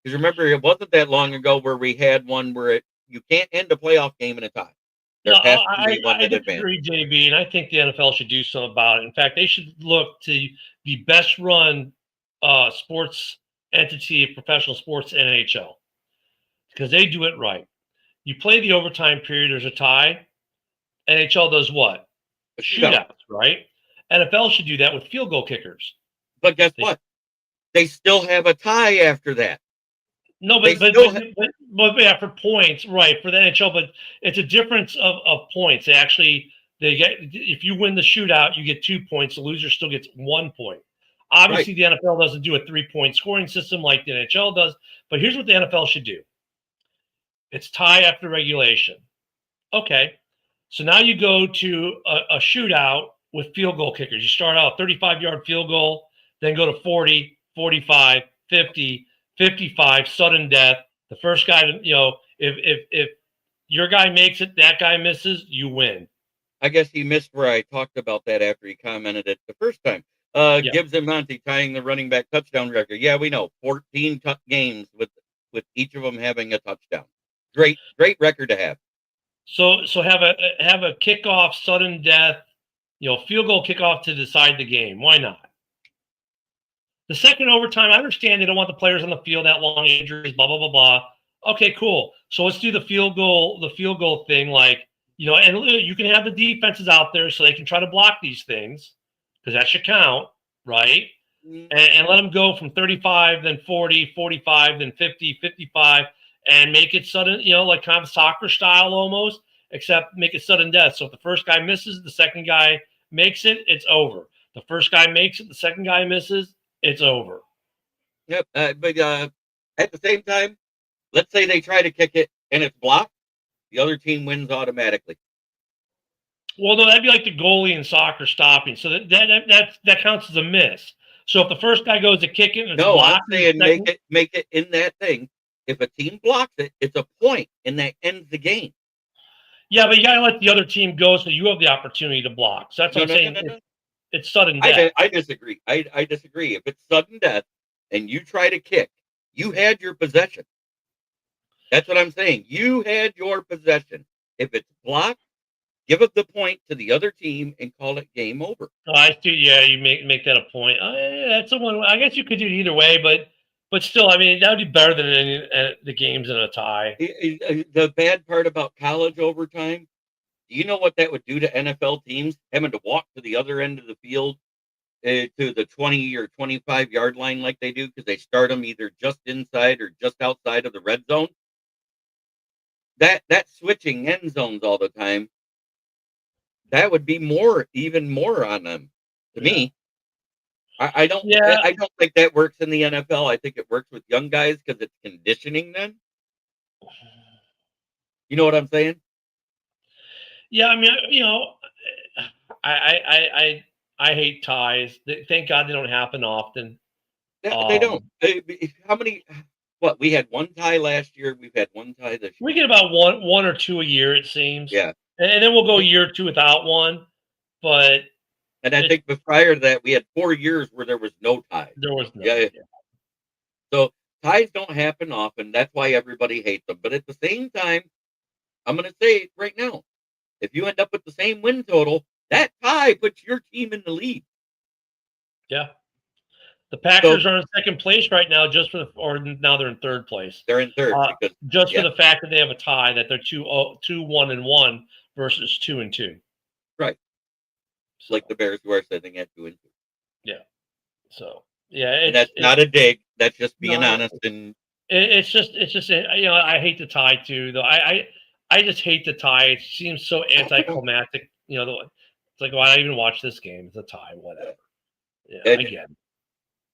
Because remember, it wasn't that long ago where we had one where you can't end a playoff game in a tie. There has to be one that advances. JB, and I think the NFL should do something about it. In fact, they should look to the best run sports entity of professional sports, NHL, because they do it right. You play the overtime period, there's a tie. NHL does what? Shootouts, right? NFL should do that with field goal kickers. But guess what? They still have a tie after that. No, but yeah, for points, right? For the NHL, but it's a difference of points. They get, if you win the shootout, you get 2 points. The loser still gets 1 point. Obviously, the NFL doesn't do a 3-point scoring system like the NHL does. But here's what the NFL should do: it's tie after regulation. Okay, so now you go to a shootout with field goal kickers. You start out a 35-yard field goal, then go to 40, 45, 50. 55, sudden death. The first guy, if your guy makes it, that guy misses, you win. I guess he missed where I talked about that after he commented it the first time. Gibbs and Monty tying the running back touchdown record. Yeah, we know 14 games with each of them having a touchdown. Great record to have. So have a kickoff, sudden death, field goal kickoff to decide the game. Why not? The second overtime, I understand they don't want the players on the field that long, injuries, blah, blah, blah, blah. Okay, cool. So let's do the field goal thing, and you can have the defenses out there so they can try to block these things, because that should count, right? And let them go from 35, then 40, 45, then 50, 55, and make it sudden, like kind of soccer style almost, except make it sudden death. So if the first guy misses, the second guy makes it, it's over. The first guy makes it, the second guy misses, it's over. Yep. But at the same time, let's say they try to kick it and it's blocked, the other team wins automatically. Well, no, that'd be like the goalie in soccer stopping. So that counts as a miss. So if the first guy goes to kick it and it's blocked, I'm saying make it in that thing. If a team blocks it, it's a point, and that ends the game. Yeah, but you gotta let the other team go so you have the opportunity to block. So that's what I'm saying. No. It's sudden death. I disagree. I disagree. If it's sudden death and you try to kick, you had your possession. That's what I'm saying. You had your possession. If it's blocked, give up the point to the other team and call it game over. Oh, I see. Yeah, you make that a point. That's the one. I guess you could do it either way, but still, I mean, that would be better than the games in a tie. The bad part about college overtime, do you know what that would do to NFL teams having to walk to the other end of the field to the 20 or 25-yard line like they do, because they start them either just inside or just outside of the red zone? That switching end zones all the time, that would be even more on them to me. I don't think that works in the NFL. I think it works with young guys because it's conditioning them. You know what I'm saying? Yeah, I mean, I hate ties. Thank God they don't happen often. They don't. How many? What, we had one tie last year. We've had one tie this year. We get about one or two a year, it seems. Yeah, and then we'll go a year or two without one. But I think prior to that, we had 4 years where there was no ties. There was no. Yeah. So ties don't happen often. That's why everybody hates them. But at the same time, I'm going to say it right now: if you end up with the same win total, that tie puts your team in the lead. Yeah. The Packers are in second place right now, or now they're in third place. They're in third because for the fact that they have a tie, that they're 2-1-1 versus 2-2. Right. So, like the Bears, who are sitting at 2-2. Yeah. So yeah, and that's not a dig. That's just being honest. And it's just I hate the tie too, though. I just hate the tie. It seems so anticlimactic. It's like, why even watch this game? It's a tie, whatever. Yeah, again.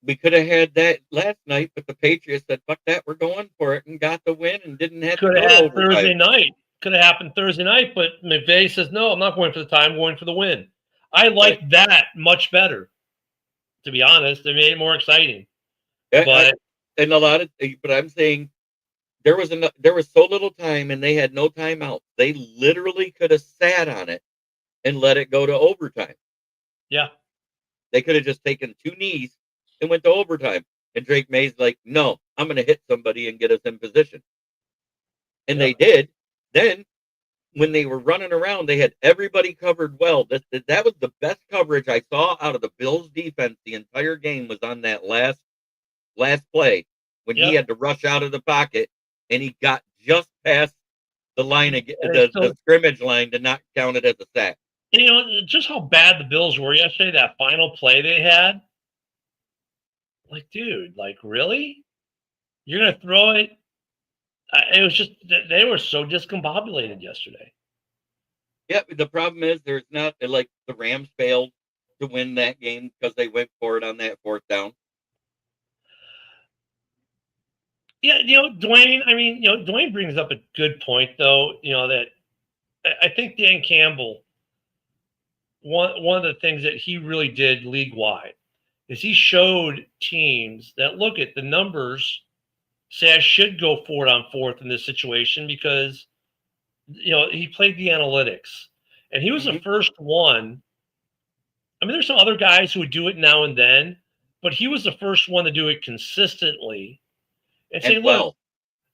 We could have had that last night, but the Patriots said, "Fuck that, we're going for it," and got the win, and didn't have to go to overtime. Thursday night. Could have happened Thursday night, but McVay says, "No, I'm not going for the tie. I'm going for the win." I like that much better, to be honest. It made it more exciting. But I'm saying there was so little time, and they had no timeout. They literally could have sat on it and let it go to overtime. Yeah, they could have just taken 2 knees and went to overtime. And Drake May's like, "No, I'm going to hit somebody and get us in position." And they did. Then, when they were running around, they had everybody covered well. That was the best coverage I saw out of the Bills' defense the entire game, was on that last play when he had to rush out of the pocket, and he got just past the line, the scrimmage line, to not count it as a sack. Just how bad the Bills were yesterday, that final play they had. Like, dude, really? You're going to throw it? It was just, they were so discombobulated yesterday. Yeah, the problem is there's not, like, the Rams failed to win that game because they went for it on that 4th down. Yeah, Dwayne brings up a good point, though, that I think Dan Campbell, one of the things that he really did league-wide is he showed teams that, look at the numbers, say I should go for it on 4th in this situation, because, he played the analytics. And he was the first one. I mean, there's some other guys who would do it now and then, but he was the first one to do it consistently and say, look,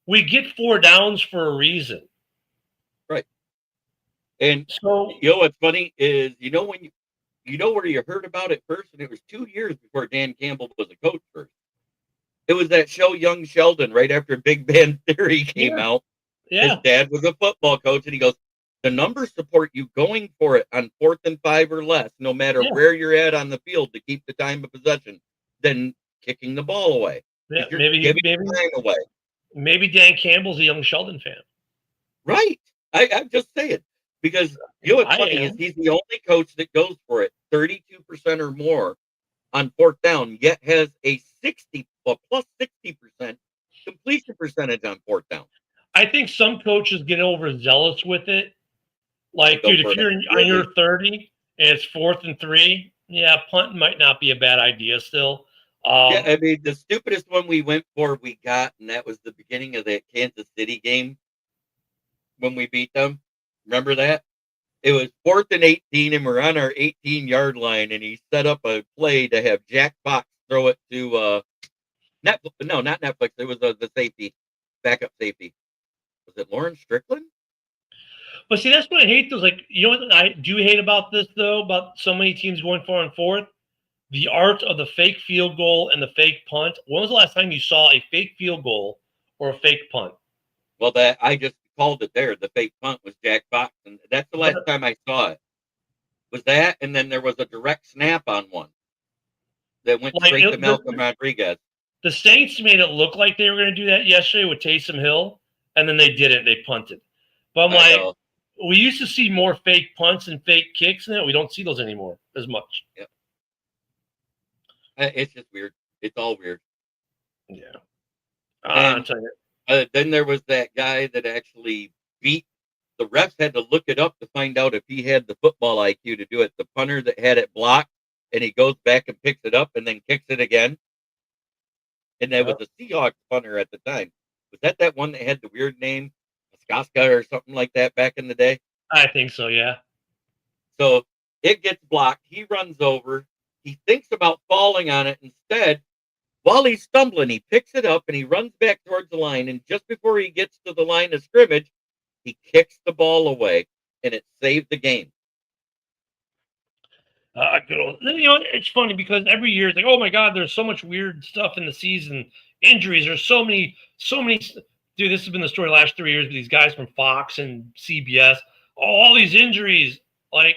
we get 4 downs for a reason. Right. And so, what's funny is, when where you heard about it first, and it was 2 years before Dan Campbell was a coach first. It was that show Young Sheldon, right after Big Bang Theory came out. Yeah. His dad was a football coach, and he goes, "The numbers support you going for it on 4th and 5 or less, no matter where you're at on the field, to keep the time of possession, than kicking the ball away." Yeah, maybe Dan Campbell's a Young Sheldon fan. Right. I'm just saying. Because what's funny is he's the only coach that goes for it 32% or more on 4th down, yet has a plus 60% completion percentage on 4th down. I think some coaches get overzealous with it. Like, dude, if you're on your 30 and it's 4th and 3, punting might not be a bad idea still. I mean, the stupidest one we went for, we got, and that was the beginning of that Kansas City game when we beat them. Remember that? It was 4th and 18, and we're on our 18-yard line, and he set up a play to have Jack Fox throw it to Netflix. No, not Netflix. It was the safety, backup safety. Was it Lauren Strickland? But see, that's what I hate. Those, like, what I do hate about this, though, about so many teams going 4 on 4th? The art of the fake field goal and the fake punt. When was the last time you saw a fake field goal or a fake punt? Well, I just called it there. The fake punt was Jack Fox, and that's the last time I saw it. Was that, and then there was a direct snap on one that went straight to Malcolm Rodriguez. The Saints made it look like they were going to do that yesterday with Taysom Hill, and then they didn't. They punted. But I'm we used to see more fake punts and fake kicks in it. We don't see those anymore as much. Yep. It's just weird. It's all weird. Yeah. I'll tell you. Then there was that guy that actually beat. The refs had to look it up to find out if he had the football IQ to do it. The punter that had it blocked, and he goes back and picks it up and then kicks it again. And that was the Seahawks punter at the time. Was that one that had the weird name, Skaska or something like that back in the day? I think so, yeah. So it gets blocked. He runs over. He thinks about falling on it. Instead, while he's stumbling, he picks it up and he runs back towards the line. And just before he gets to the line of scrimmage, he kicks the ball away, and it saved the game. It's funny because every year it's like, oh my God, there's so much weird stuff in the season. Injuries. There's so many. Dude, this has been the story the last 3 years with these guys from Fox and CBS. Oh, all these injuries. Like,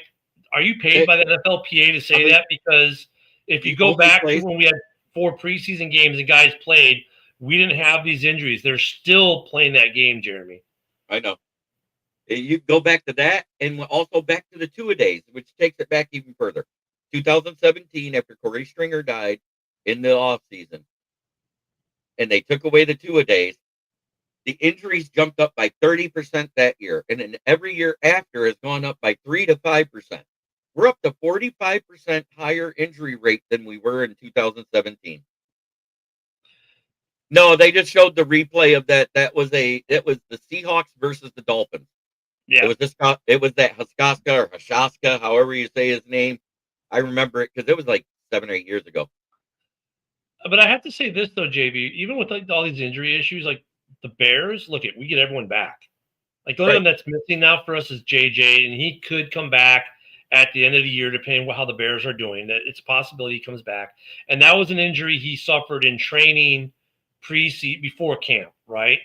are you paid by the NFLPA to say that? Because if you go back to when we had 4 preseason games and guys played, we didn't have these injuries. They're still playing that game, Jeremy. I know. You go back to that and also back to the two-a-days, which takes it back even further. 2017, after Corey Stringer died in the offseason, and they took away the two-a-days, the injuries jumped up by 30% that year. And then every year after has gone up by 3 to 5%. We're up to 45% higher injury rate than we were in 2017. No, they just showed the replay of that. It was the Seahawks versus the Dolphins. Yeah. It was that Haskaska or Hashaska, however you say his name. I remember it because it was like 7 or 8 years ago. But I have to say this though, JV, even with like all these injury issues, like the Bears, we get everyone back. Like the only one that's missing now for us is JJ, and he could come back at the end of the year, depending on how the Bears are doing. That it's a possibility he comes back. And that was an injury he suffered in training before camp, right?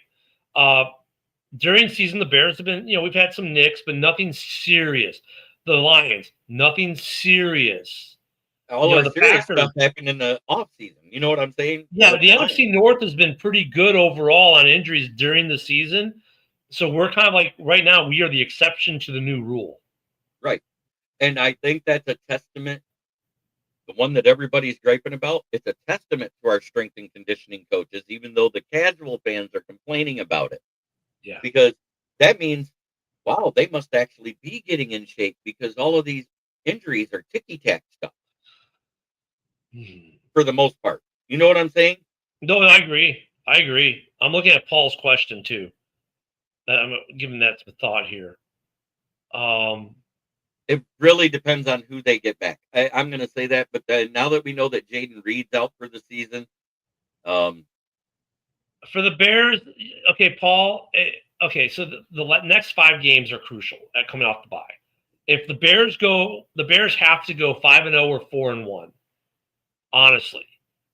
During season, the Bears have been, we've had some nicks, but nothing serious. The Lions, nothing serious. All the serious stuff happened in the offseason. You know what I'm saying? Yeah, the NFC North has been pretty good overall on injuries during the season. So we're kind of like, right now, we are the exception to the new rule. Right. And I think that's a testament, the one that everybody's griping about, it's a testament to our strength and conditioning coaches, even though the casual fans are complaining about it. Yeah. Because that means, wow, they must actually be getting in shape because all of these injuries are ticky-tack stuff. For the most part. You know what I'm saying? No, I agree. I'm looking at Paul's question too. I'm giving that some thought here. It really depends on who they get back. I'm going to say that, but now that we know that Jaden Reed's out for the season, for the Bears, okay, Paul. Okay, so the next 5 games are crucial at coming off the bye. If the Bears have to go 5-0 or 4-1. Honestly,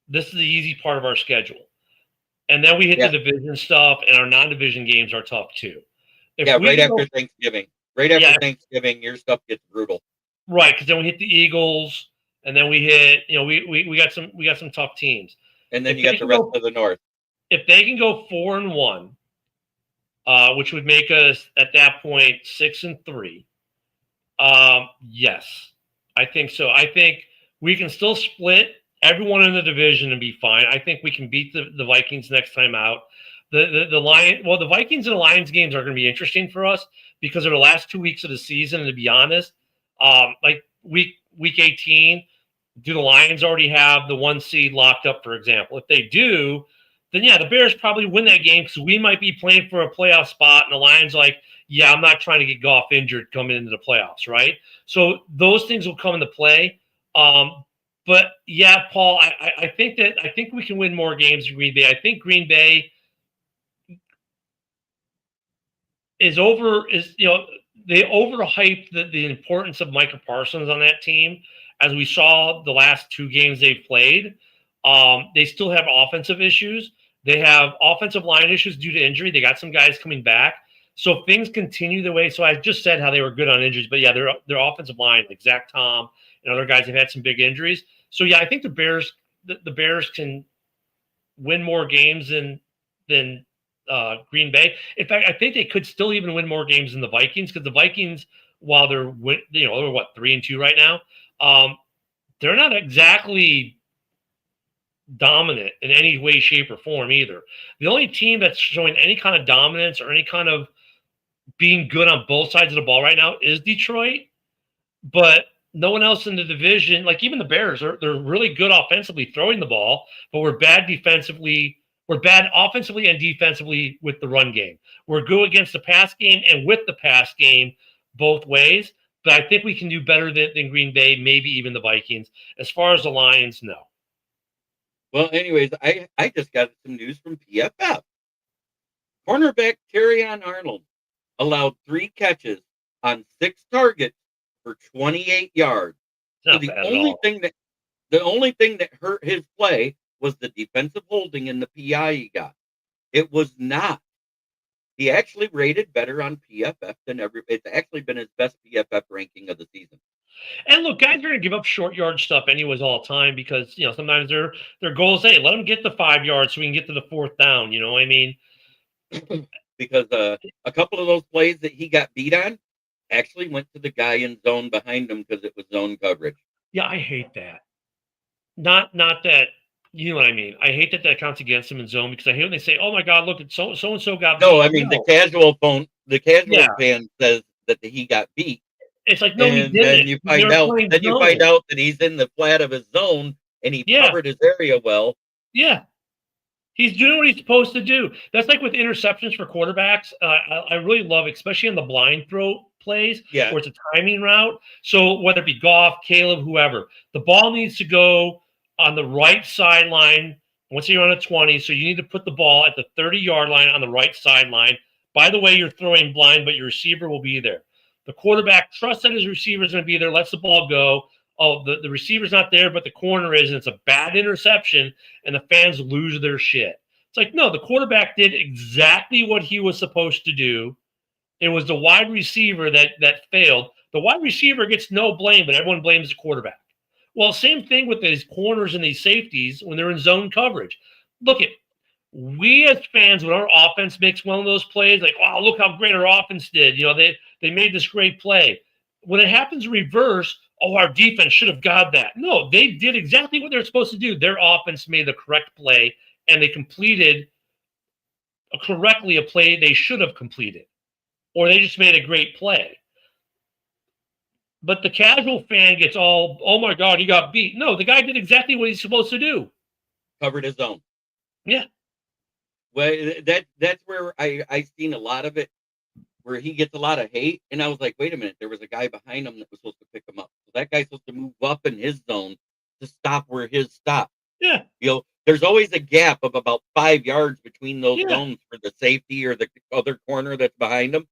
this is the easy part of our schedule, and then we hit the division stuff, and our non-division games are tough too. Right after Thanksgiving. Right after Thanksgiving, your stuff gets brutal. Right, because then we hit the Eagles, and then we hit. We got some tough teams, and then you got the rest of the North. If they can go 4-1, which would make us at that point 6-3. Yes, I think so. I think we can still split everyone in the division and be fine. I think we can beat the Vikings next time out. The Vikings and the Lions games are going to be interesting for us because of the last 2 weeks of the season. And to be honest, like week 18, do the Lions already have the 1 seed locked up, for example? If they do, then the Bears probably win that game because we might be playing for a playoff spot, and the Lions I'm not trying to get Goff injured coming into the playoffs, right? So those things will come into play. But Paul, I think we can win more games in Green Bay. I think Green Bay they overhyped the importance of Micah Parsons on that team, as we saw the last 2 games they've played. They still have offensive issues. They have offensive line issues due to injury. They got some guys coming back. So if things continue the way, so I just said how they were good on injuries, but their offensive line, like Zach Tom and other guys, have had some big injuries. So I think the Bears can win more games than Green Bay. In fact, I think they could still even win more games than the Vikings, because the Vikings, while they're 3-2 right now, they're not exactly dominant in any way, shape, or form either. The only team that's showing any kind of dominance or any kind of being good on both sides of the ball right now is Detroit, but no one else in the division, like even the Bears, they're really good offensively throwing the ball, but we're bad defensively. We're bad offensively and defensively with the run game. We're good against the pass game and with the pass game both ways, but I think we can do better than Green Bay, maybe even the Vikings. As far as the Lions, no. Well, anyways, I just got some news from PFF. Cornerback Terrion Arnold allowed 3 catches on 6 targets for 28 yards So the only thing that hurt his play was the defensive holding and the PI he got. It was not. He actually rated better on PFF than it's actually been his best PFF ranking of the season. And look, guys are going to give up short yard stuff anyways all the time because sometimes their goal is, hey, let them get the 5 yards so we can get to the 4th down. You know what I mean? Because a couple of those plays that he got beat on actually went to the guy in zone behind him because it was zone coverage. Yeah, I hate that. Not that. You know what I mean? I hate that counts against him in zone because I hate when they say, "Oh my God, look, it's so and so got beat." No, I mean the casual fan says that he got beat. It's like, no, he didn't. Then you find out that he's in the flat of his zone and he covered his area well. Yeah, he's doing what he's supposed to do. That's like with interceptions for quarterbacks. I really love, especially in the blind throw plays, where it's a timing route. So whether it be Goff, Caleb, whoever, the ball needs to go on the right sideline once you're on a 20. So you need to put the ball at the 30-yard line on the right sideline. By the way, you're throwing blind, but your receiver will be there. The quarterback trusts that his receiver is going to be there, lets the ball go. Oh, the receiver's not there, but the corner is, and it's a bad interception, and the fans lose their shit. It's like, no, the quarterback did exactly what he was supposed to do. It was the wide receiver that failed. The wide receiver gets no blame, but everyone blames the quarterback. Well, same thing with these corners and these safeties when they're in zone coverage. Look, we as fans, when our offense makes one of those plays, like, wow, look how great our offense did. They made this great play. When it happens reverse, oh, our defense should have got that. No, they did exactly what they're supposed to do. Their offense made the correct play, and they completed correctly a play they should have completed. Or they just made a great play. But the casual fan gets all, oh my God, he got beat. No, the guy did exactly what he's supposed to do. Covered his own. Yeah. Well, that's where I seen a lot of it, where he gets a lot of hate. And I was like, wait a minute, there was a guy behind him that was supposed to pick him up. So that guy's supposed to move up in his zone to stop where his stopped. Yeah. There's always a gap of about 5 yards between those zones for the safety or the other corner that's behind him,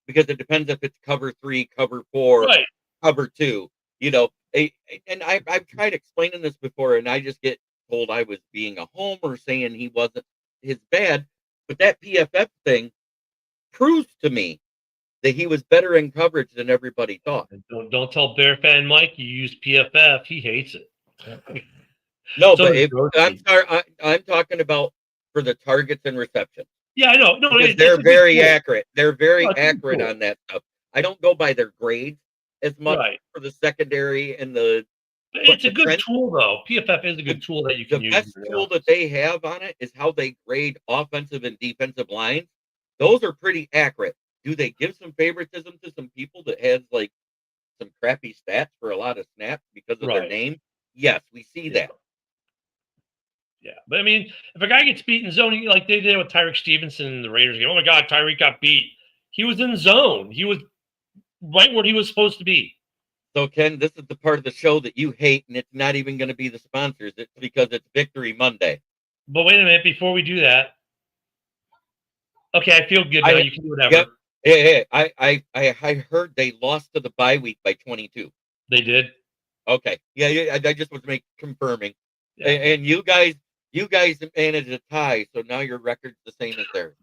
because it depends if it's cover 3, cover 4, cover 2. And I've tried explaining this before, and I just get told I was being a homer, saying he wasn't his bad. But that PFF thing proves to me that he was better in coverage than everybody thought. Don't tell Bear fan Mike you use PFF. He hates it. No, but I'm sorry. I'm talking about for the targets and receptions. Yeah, I know. No, because they're very accurate. They're very accurate on that stuff. I don't go by their grades as much for the secondary and the. It's a good tool, though. PFF is a good tool that you can use. The best tool that they have on it is how they grade offensive and defensive lines. Those are pretty accurate. Do they give some favoritism to some people that has like some crappy stats for a lot of snaps because of their name? Yes, we see that. Yeah, but I mean, if a guy gets beat in zone, like they did with Tyreek Stevenson in the Raiders game, oh my God, Tyreek got beat. He was in zone. He was right where he was supposed to be. So, Ken, this is the part of the show that you hate, and it's not even going to be the sponsors. It's because it's Victory Monday. But wait a minute, before we do that. Okay, I feel good now. You can do whatever. Hey, I heard they lost to the bye week by 22. They did? Okay. Yeah, I just was confirming. Yeah. And you guys managed a tie, so now your record's the same as theirs.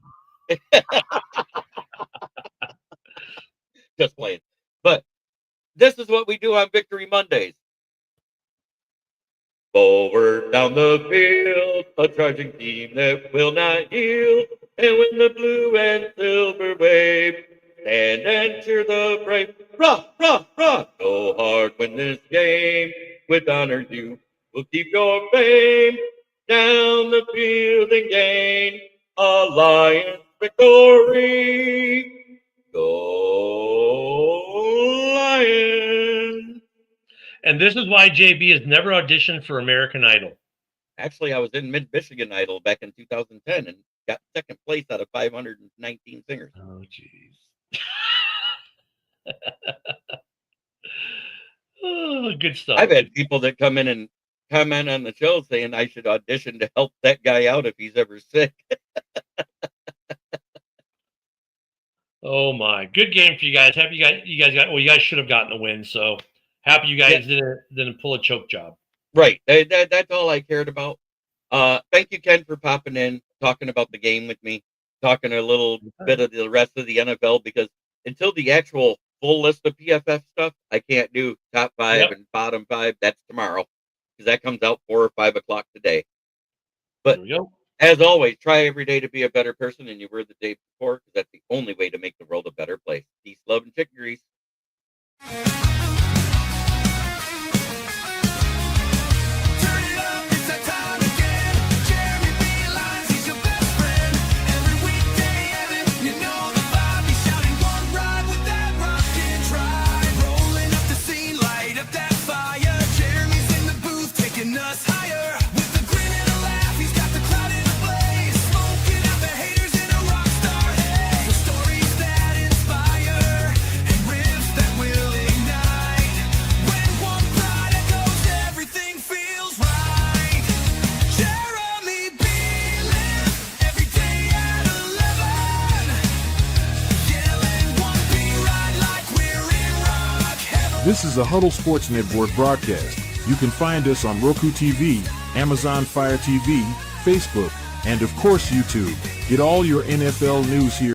Just playing. But this is what we do on Victory Mondays. Forward down the field, a charging team that will not yield. And when the blue and silver wave, stand and cheer the brave. Rah, rah, rah. Go hard, win this game. With honor you will keep your fame. Down the field and gain a Lions victory. Go Lions. And this is why JB has never auditioned for American Idol. Actually, I was in Mid-Michigan Idol back in 2010 and got second place out of 519 singers. Oh, jeez. Oh, good stuff. I've had people that come in and comment on the show saying I should audition to help that guy out if he's ever sick. Oh my, good game for you guys. You guys should have gotten a win. So Happy you guys didn't pull a choke job. Right. That's all I cared about. Thank you, Ken, for popping in, talking about the game with me, talking a little bit of the rest of the NFL, because until the actual full list of PFF stuff, I can't do top 5 and bottom 5. That's tomorrow, because that comes out 4 or 5 o'clock today. But as always, try every day to be a better person than you were the day before, because that's the only way to make the world a better place. Peace, love, and chicken grease. This is a Huddle Sports Network broadcast. You can find us on Roku TV, Amazon Fire TV, Facebook, and of course YouTube. Get all your NFL news here.